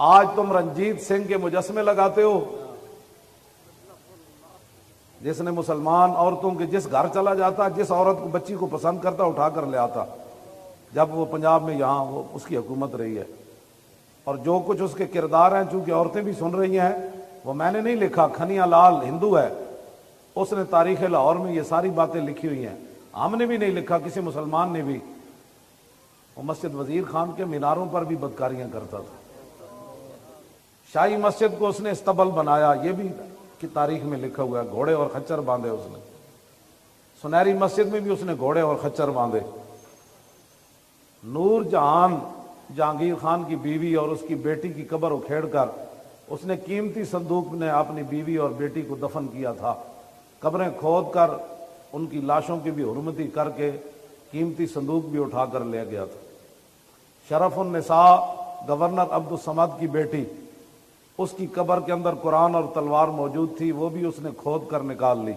آج تم رنجیت سنگھ کے مجسمے لگاتے ہو، جس نے مسلمان عورتوں کے جس گھر چلا جاتا، جس عورت کو بچی کو پسند کرتا اٹھا کر لے آتا، جب وہ پنجاب میں یہاں وہ اس کی حکومت رہی ہے، اور جو کچھ اس کے کردار ہیں، چونکہ عورتیں بھی سن رہی ہیں، وہ میں نے نہیں لکھا، کھنیا لال ہندو ہے، اس نے تاریخ لاہور میں یہ ساری باتیں لکھی ہوئی ہیں، ہم نے بھی نہیں لکھا، کسی مسلمان نے بھی۔ وہ مسجد وزیر خان کے میناروں پر بھی بدکاریاں کرتا تھا، شاہی مسجد کو اس نے استبل بنایا، یہ بھی کی تاریخ میں لکھا ہوا ہے، گھوڑے اور خچر باندھے اس نے، سنہری مسجد میں بھی اس نے گھوڑے اور خچر باندھے۔ نور جہان جہانگیر خان کی بیوی اور اس کی بیٹی کی قبر اکھیڑ کر اس نے قیمتی صندوق میں اپنی بیوی اور بیٹی کو دفن کیا تھا، قبریں کھود کر ان کی لاشوں کی بھی حرمتی کر کے قیمتی صندوق بھی اٹھا کر لے گیا تھا۔ شرف النساء گورنر عبدالصمد کی بیٹی، اس کی قبر کے اندر قرآن اور تلوار موجود تھی، وہ بھی اس نے کھود کر نکال لی،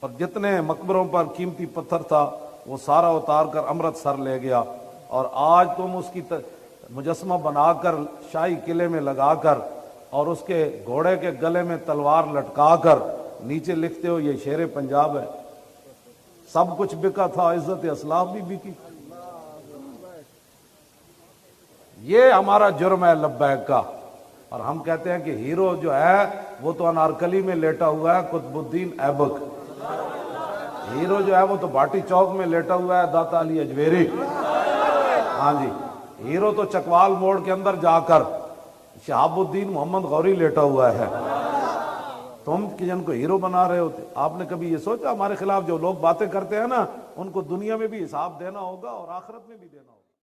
اور جتنے مقبروں پر قیمتی پتھر تھا وہ سارا اتار کر امرتسر لے گیا، اور آج تم اس کی مجسمہ بنا کر شاہی قلعے میں لگا کر اور اس کے گھوڑے کے گلے میں تلوار لٹکا کر نیچے لکھتے ہو یہ شیر پنجاب ہے۔ سب کچھ بکا تھا، عزت اسلاف بھی بکی۔ یہ ہمارا جرم ہے لبیک کا، اور ہم کہتے ہیں کہ ہیرو جو ہے وہ تو انارکلی میں لیٹا ہوا ہے قطب الدین ایبک، ہیرو جو ہے وہ تو بھاٹی چوک میں لیٹا ہوا ہے داتا علی اجویری، ہاں جی، ہیرو تو چکوال موڑ کے اندر جا کر شہاب الدین محمد غوری لیٹا ہوا ہے۔ تم جن کو ہیرو بنا رہے ہوتے، آپ نے کبھی یہ سوچا ہمارے خلاف جو لوگ باتیں کرتے ہیں نا، ان کو دنیا میں بھی حساب دینا ہوگا اور آخرت میں بھی دینا ہوگا۔